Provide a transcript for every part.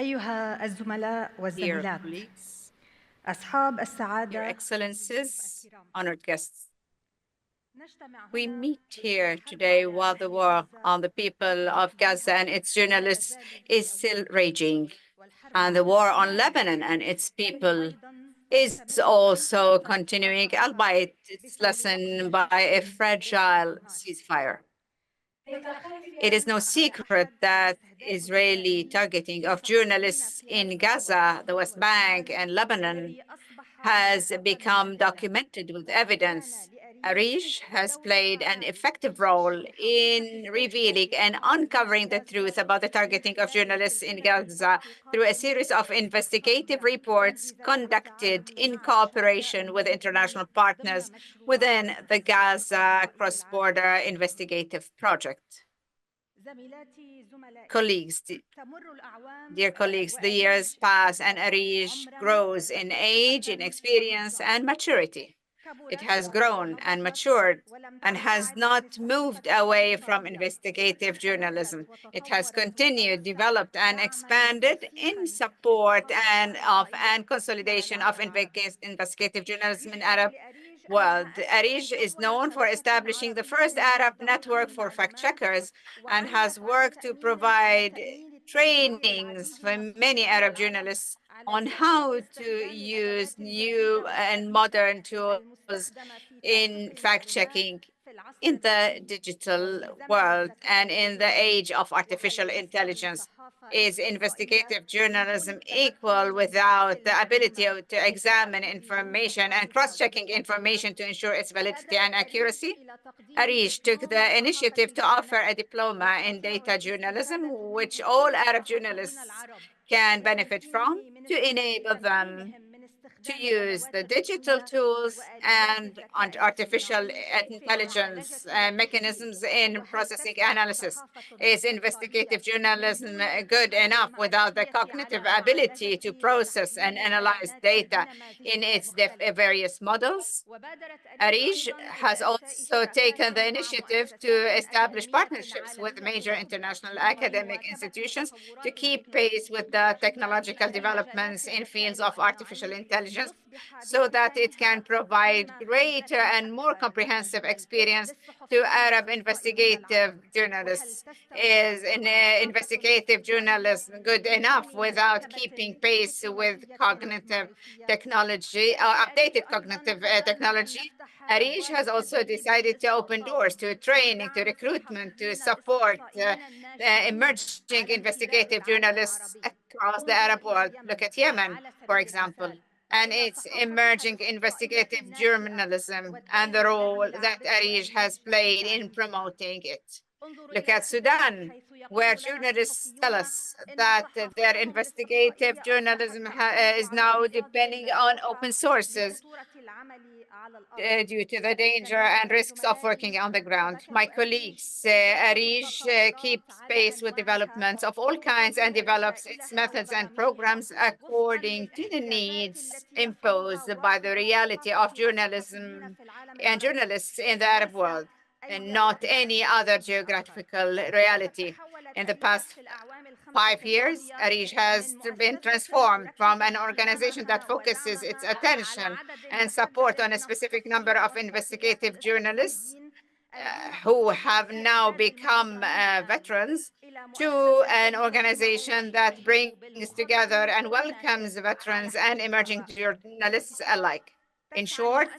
أيها الزملاء Dear والزميلات، colleagues, أصحاب Your السعادة Excellencies, الكرام، honored guests, نجتمع we هنا meet here للحرب today على while the أهل war غزة on the people of Gaza and its journalists is still raging, والحرب and the على war on إسرائيل Lebanon and its people أيضاً is تستمر also continuing, albeit it's lessened by a fragile النهار. ceasefire. ليس خافياً It is no على secret أحد that الاستهداف Israeli الإسرائيلي targeting of للصحفيين journalists في in غزة Gaza, the West والشمال Bank, and Lebanon الذي أصبح has معقداً become جداً. documented with كان evidence. ARIJ has دور played an فعال effective في role كشف in حقيقة revealing and استهداف uncovering the truth about the من targeting of خلال journalists in سلسلة Gaza through a series of investigative reports conducted in cooperation with international partners within the Gaza Cross-Border Investigative Project. Colleagues, dear colleagues, the years pass and ARIJ grows in age, in experience, and maturity. It has grown and matured and has not moved away from investigative journalism. It has continued, developed, and expanded in support and consolidation of investigative journalism in Arab world. ARIJ is known for establishing the first Arab network for fact-checkers and has worked to provide trainings for many Arab journalists on how to use new and modern tools in fact-checking in the digital world and in the age of artificial intelligence. Is investigative journalism equal without the ability to examine information and cross-checking information to ensure its validity and accuracy? ARIJ took the initiative to offer a diploma in data journalism, which all Arab journalists can benefit from, to enable them to use the digital tools and artificial intelligence mechanisms in processing analysis. Is investigative journalism good enough without the cognitive ability to process and analyze data in its various models? ARIJ has also taken the initiative to establish partnerships with major international academic institutions to keep pace with the technological developments in fields of artificial intelligence so that it can provide greater and more comprehensive experience to Arab investigative journalists. Is investigative journalism good enough without keeping pace with cognitive technology, updated cognitive technology? ARIJ has also decided to open doors to training, to recruitment, to support emerging investigative journalists across the Arab world. Look at Yemen, for example, and its emerging investigative journalism and the role that ARIJ has played in promoting it. Look at Sudan, where journalists tell us that their investigative journalism is now depending on open sources due to the danger and risks of working on the ground. My colleagues, ARIJ keeps pace with developments of all kinds and develops its methods and programs according to the needs imposed by the reality of journalism and journalists in the Arab world, and not any other geographical reality. In the past 5 years, ARIJ has been transformed from an organization that focuses its attention and support on a specific number of investigative journalists who have now become veterans to an organization that brings together and welcomes veterans and emerging journalists alike. In short,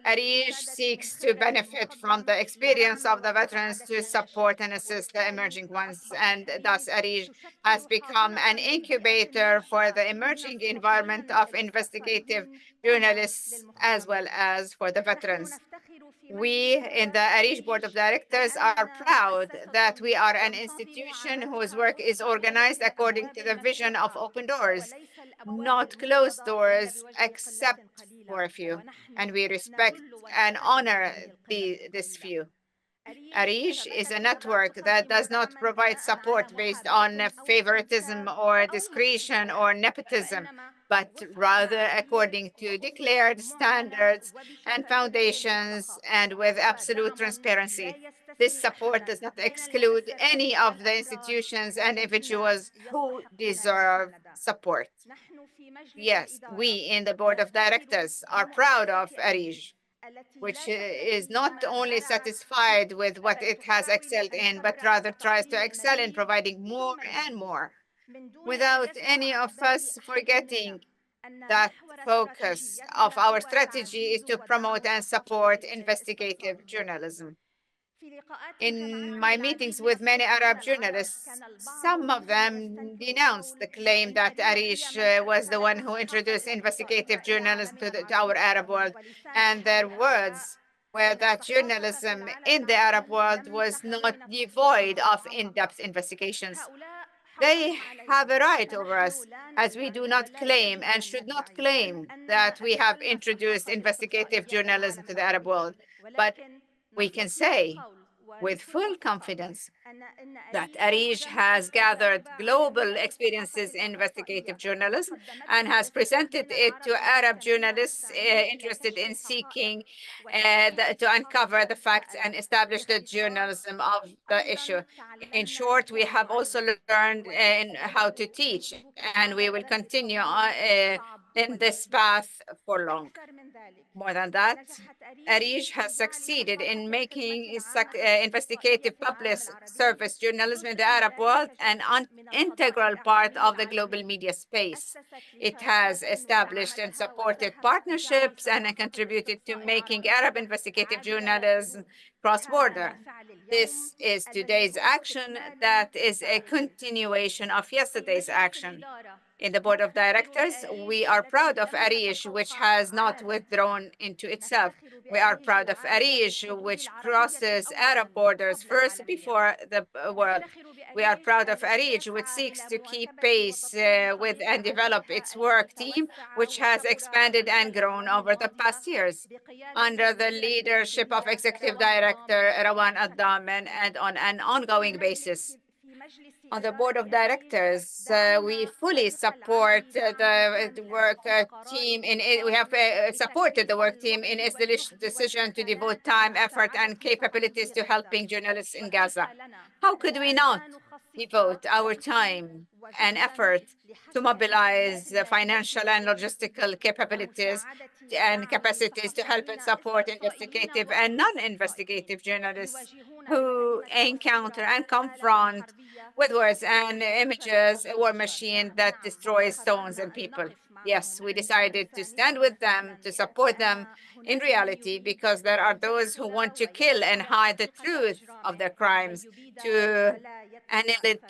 ARIJ seeks to benefit from the experience of the veterans to support and assist the emerging ones, and thus ARIJ has become an incubator for the emerging environment of investigative journalists as well as for the veterans. We in the ARIJ Board of Directors are proud that we are an institution whose work is organized according to the vision of open doors, not closed doors, except for a few. And we respect and honor this few. ARIJ is a network that does not provide support based on favoritism or discretion or nepotism, but rather according to declared standards and foundations and with absolute transparency. This support does not exclude any of the institutions and individuals who deserve support. Yes, we in the board of directors are proud of ARIJ, which is not only satisfied with what it has excelled in, but rather tries to excel in providing more and more, without any of us forgetting that focus of our strategy is to promote and support investigative journalism. In my meetings with many Arab journalists, some of them denounced the claim that ARIJ was the one who introduced investigative journalism to our Arab world, and their words were that journalism in the Arab world was not devoid of in-depth investigations. They have a right over us, as we do not claim and should not claim that we have introduced investigative journalism to the Arab world, but we can say with full confidence that ARIJ has gathered global experiences in investigative journalism and has presented it to Arab journalists interested in seeking to uncover the facts and establish the journalism of the issue. In short, we have also learned in how to teach, and we will continue in this path for long. More than that, ARIJ has succeeded in making investigative public service journalism in the Arab world an integral part of the global media space. It has established and supported partnerships and contributed to making Arab investigative journalism cross-border. This is today's action that is a continuation of yesterday's action. In the board of directors, we are proud of ARIJ, which has not withdrawn into itself. We are proud of ARIJ, which crosses Arab borders first before the world. We are proud of ARIJ, which seeks to keep pace with and develop its work team, which has expanded and grown over the past years under the leadership of Executive Director Rawan Ad-Daman and on an ongoing basis. On the board of directors, we fully support the work team in it. We have supported the work team in its decision to devote time, effort, and capabilities to helping journalists in Gaza. How could we not devote our time and effort to mobilize financial and logistical capabilities and capacities to help and support investigative and non-investigative journalists who encounter and confront with words and images a war machine that destroys stones and people? Yes, we decided to stand with them, to support them in reality, because there are those who want to kill and hide the truth of their crimes, to annihilate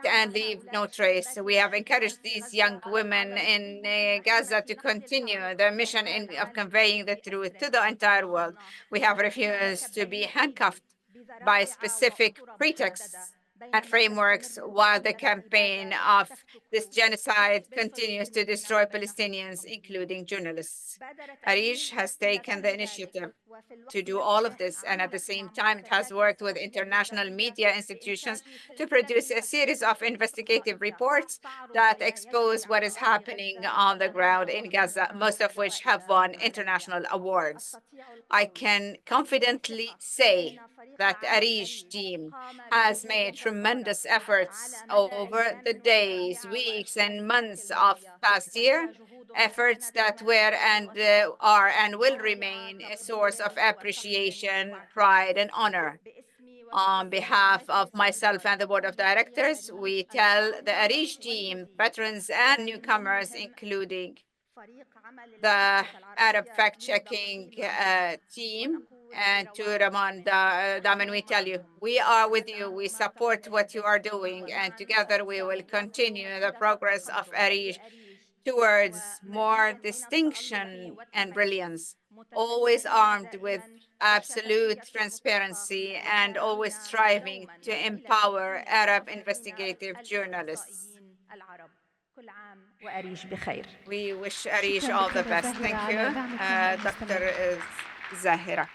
and leave no trace. We have encouraged these young women in Gaza to continue their mission of conveying the truth to the entire world. We have refused to be handcuffed by specific pretexts and frameworks while the campaign of this genocide continues to destroy Palestinians, including journalists. ARIJ has taken the initiative to do all of this, and at the same time, it has worked with international media institutions to produce a series of investigative reports that expose what is happening on the ground in Gaza, most of which have won international awards. I can confidently say that ARIJ team has made tremendous efforts over the days, weeks, and months of past year, efforts that were and are and will remain a source of appreciation, pride, and honor. On behalf of myself and the board of directors, we tell the ARIJ team, veterans and newcomers, including the Arab fact-checking team, and to Raman Daman, we tell you, we are with you, we support what you are doing, and together we will continue the progress of ARIJ towards more distinction and brilliance, always armed with absolute transparency and always striving to empower Arab investigative journalists. We wish ARIJ all the best. Thank you, Dr. Zahera.